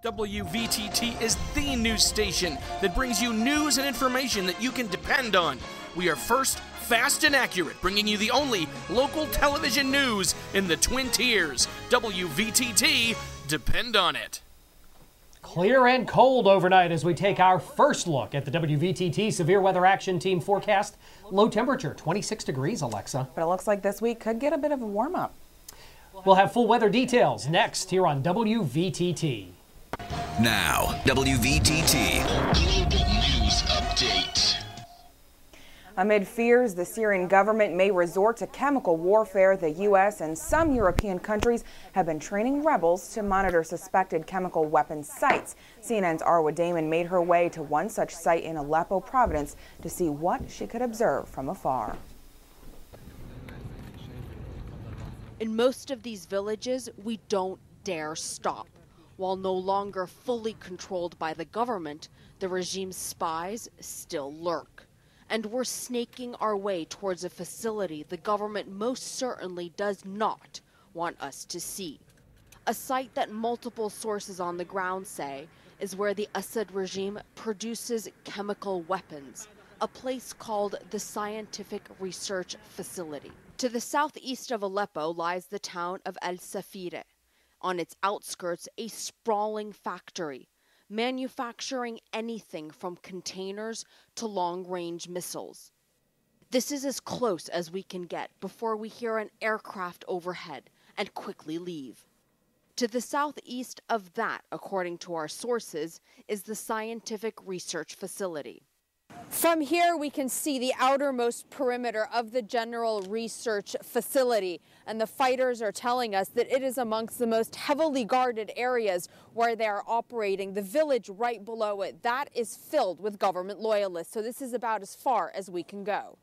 WVTT is the news station that brings you news and information that you can depend on. We are first, fast, and accurate, bringing you the only local television news in the Twin Tiers. WVTT, depend on it. Clear and cold overnight as we take our first look at the WVTT Severe Weather Action Team forecast. Low temperature, 26 degrees, Alexa. But it looks like this week could get a bit of a warm-up. We'll have full weather details next here on WVTT. Now, WVTT. Global News Update. Amid fears the Syrian government may resort to chemical warfare, the U.S. and some European countries have been training rebels to monitor suspected chemical weapons sites. CNN's Arwa Damon made her way to one such site in Aleppo province to see what she could observe from afar. In most of these villages, we don't dare stop. While no longer fully controlled by the government, the regime's spies still lurk. And we're snaking our way towards a facility the government most certainly does not want us to see. A site that multiple sources on the ground say is where the Assad regime produces chemical weapons, a place called the Scientific Research Facility. To the southeast of Aleppo lies the town of El Safire. On its outskirts, a sprawling factory, manufacturing anything from containers to long-range missiles. This is as close as we can get before we hear an aircraft overhead and quickly leave. To the southeast of that, according to our sources, is the Scientific Research Facility. From here, we can see the outermost perimeter of the General Research Facility, and the fighters are telling us that it is amongst the most heavily guarded areas where they are operating. The village right below it, that is filled with government loyalists, so this is about as far as we can go.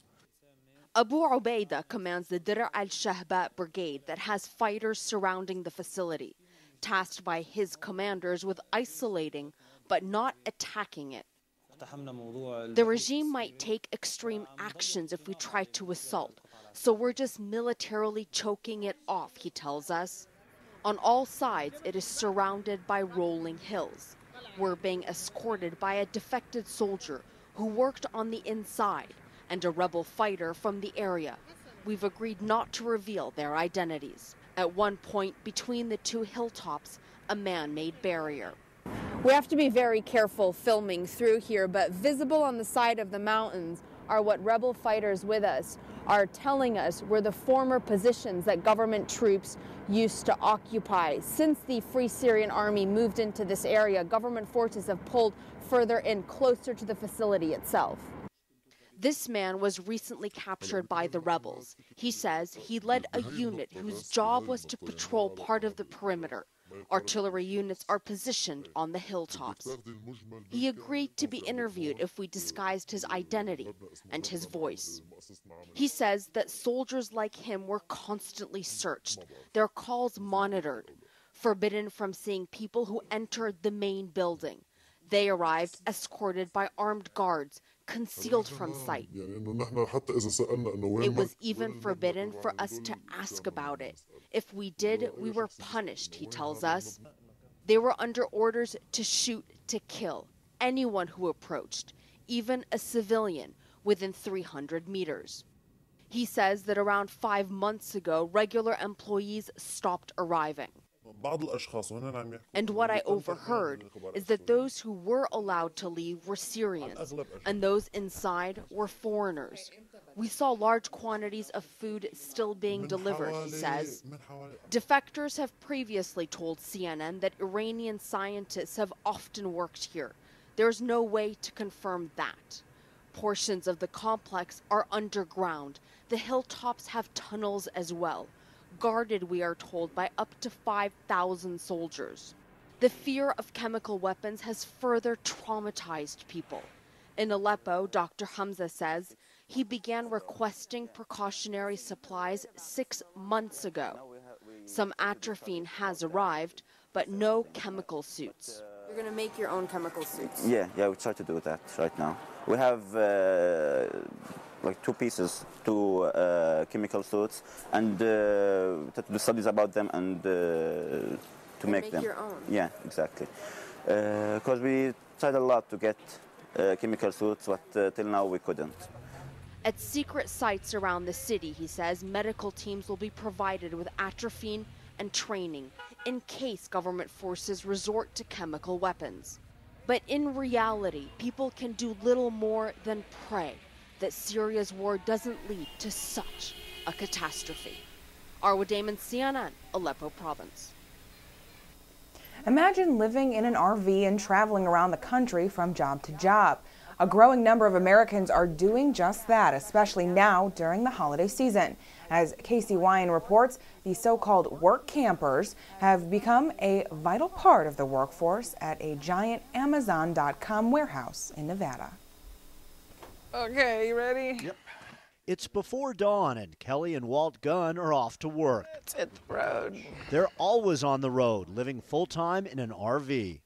Abu Ubaida commands the Dir al-Shahba brigade that has fighters surrounding the facility, tasked by his commanders with isolating but not attacking it. The regime might take extreme actions if we try to assault, so we're just militarily choking it off, he tells us. On all sides, it is surrounded by rolling hills. We're being escorted by a defected soldier who worked on the inside and a rebel fighter from the area. We've agreed not to reveal their identities. At one point between the two hilltops, a man-made barrier. We have to be very careful filming through here, but visible on the side of the mountains are what rebel fighters with us are telling us were the former positions that government troops used to occupy. Since the Free Syrian Army moved into this area, government forces have pulled further in, closer to the facility itself. This man was recently captured by the rebels. He says he led a unit whose job was to patrol part of the perimeter. Artillery units are positioned on the hilltops. He agreed to be interviewed if we disguised his identity and his voice. He says that soldiers like him were constantly searched, their calls monitored, forbidden from seeing people who entered the main building. They arrived escorted by armed guards, concealed from sight. It was even forbidden for us to ask about it. If we did, we were punished, he tells us. They were under orders to shoot to kill anyone who approached, even a civilian, within 300 meters. He says that around 5 months ago, regular employees stopped arriving. And what I overheard is that those who were allowed to leave were Syrians, and those inside were foreigners. We saw large quantities of food still being delivered, he says. Defectors have previously told CNN that Iranian scientists have often worked here. There's no way to confirm that. Portions of the complex are underground. The hilltops have tunnels as well. Guarded, we are told, by up to 5,000 soldiers. The fear of chemical weapons has further traumatized people. In Aleppo, Dr. Hamza says he began requesting precautionary supplies 6 months ago. Some atropine has arrived, but no chemical suits. You're going to make your own chemical suits? Yeah, we try to do that right now. We have like two chemical suits, and to do studies about them and to make them. Your own. Yeah, exactly. because we tried a lot to get chemical suits, but till now we couldn't. At secret sites around the city, he says, medical teams will be provided with atropine and training in case government forces resort to chemical weapons. But in reality, people can do little more than pray that Syria's war doesn't lead to such a catastrophe. Arwa Damon, CNN, Aleppo Province. Imagine living in an RV and traveling around the country from job to job. A growing number of Americans are doing just that, especially now during the holiday season. As Casey Wyan reports, the so-called work campers have become a vital part of the workforce at a giant Amazon.com warehouse in Nevada. Okay, you ready? Yep. It's before dawn, and Kelly and Walt Gunn are off to work. Let's hit the road. They're always on the road, living full-time in an RV.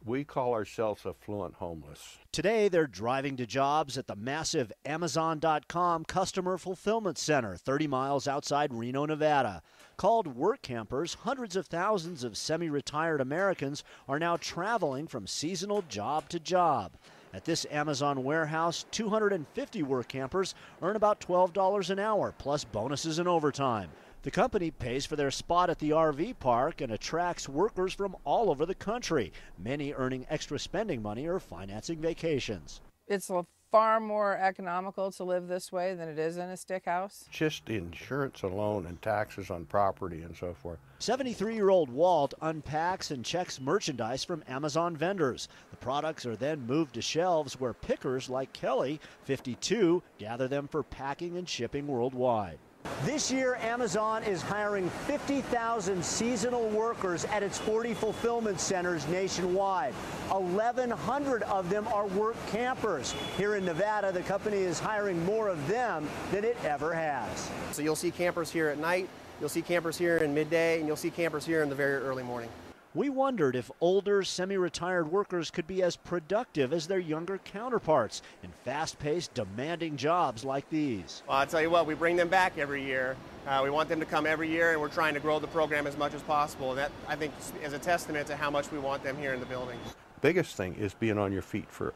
We call ourselves affluent homeless. Today, they're driving to jobs at the massive Amazon.com Customer Fulfillment Center, 30 miles outside Reno, Nevada. Called work campers, hundreds of thousands of semi-retired Americans are now traveling from seasonal job to job. At this Amazon warehouse, 250 work campers earn about $12 an hour, plus bonuses and overtime. The company pays for their spot at the RV park and attracts workers from all over the country, many earning extra spending money or financing vacations. It's far more economical to live this way than it is in a stick house. Just the insurance alone and taxes on property and so forth. 73-year-old Walt unpacks and checks merchandise from Amazon vendors. The products are then moved to shelves where pickers like Kelly, 52, gather them for packing and shipping worldwide. This year, Amazon is hiring 50,000 seasonal workers at its 40 fulfillment centers nationwide. 1,100 of them are work campers. Here in Nevada, the company is hiring more of them than it ever has. So you'll see campers here at night, you'll see campers here in midday, and you'll see campers here in the very early morning. We wondered if older, semi-retired workers could be as productive as their younger counterparts in fast-paced, demanding jobs like these. Well, I'll tell you what, we bring them back every year. We want them to come every year, and we're trying to grow the program as much as possible. And that, I think, is a testament to how much we want them here in the building. Biggest thing is being on your feet for,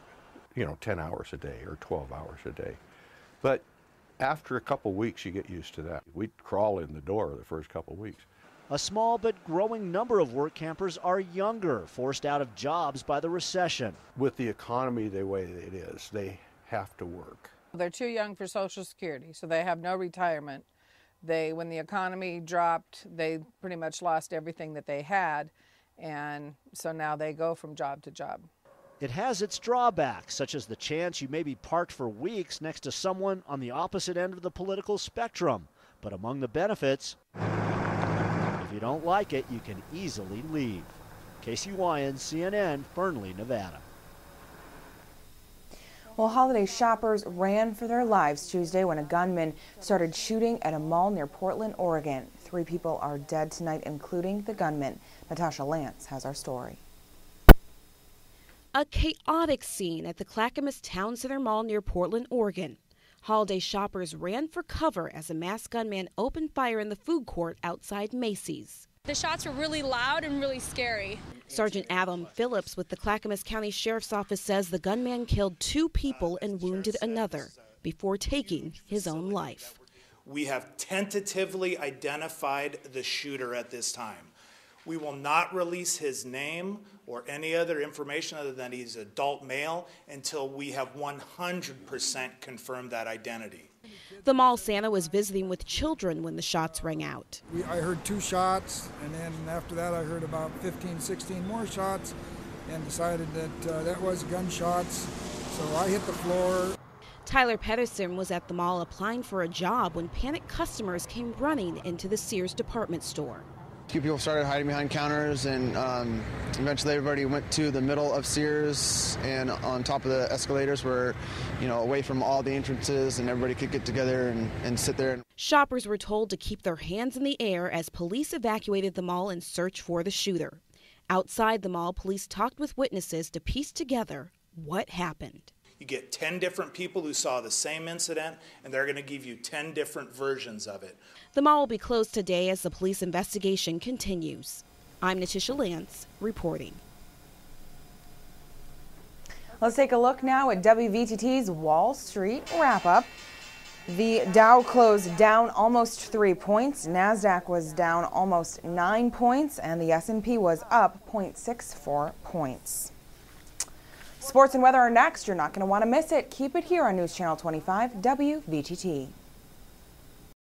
10 hours a day or 12 hours a day. But after a couple weeks, you get used to that. We'd crawl in the door the first couple weeks. A small but growing number of work campers are younger, forced out of jobs by the recession. With the economy the way it is, they have to work. They're too young for Social Security, so they have no retirement. When the economy dropped, they pretty much lost everything that they had, and so now they go from job to job. It has its drawbacks, such as the chance you may be parked for weeks next to someone on the opposite end of the political spectrum. But among the benefits, if you don't like it, you can easily leave. Casey Wyan, CNN, Fernley, Nevada. Well, holiday shoppers ran for their lives Tuesday when a gunman started shooting at a mall near Portland, Oregon. 3 people are dead tonight, including the gunman. Natasha Lance has our story. A chaotic scene at the Clackamas Town Center Mall near Portland, Oregon. Holiday shoppers ran for cover as a masked gunman opened fire in the food court outside Macy's. The shots were really loud and really scary. Sergeant Adam Phillips with the Clackamas County Sheriff's Office says the gunman killed 2 people and wounded another before taking his own life. We have tentatively identified the shooter at this time. We will not release his name or any other information other than he's an adult male until we have 100% confirmed that identity. The mall Santa was visiting with children when the shots rang out. I heard 2 shots, and then after that I heard about 15, 16 more shots and decided that that was gunshots, so I hit the floor. Tyler Pedersen was at the mall applying for a job when panicked customers came running into the Sears department store. A few people started hiding behind counters, and eventually everybody went to the middle of Sears and on top of the escalators where, away from all the entrances, and everybody could get together and sit there. Shoppers were told to keep their hands in the air as police evacuated the mall in search for the shooter. Outside the mall, police talked with witnesses to piece together what happened. You get 10 different people who saw the same incident, and they're going to give you 10 different versions of it. The mall will be closed today as the police investigation continues. I'm Natasha Lance reporting. Let's take a look now at WVTT's Wall Street wrap-up. The Dow closed down almost 3 points, NASDAQ was down almost 9 points, and the S&P was up 0.64 points. Sports and weather are next. You're not going to want to miss it. Keep it here on News Channel 25 WVTT.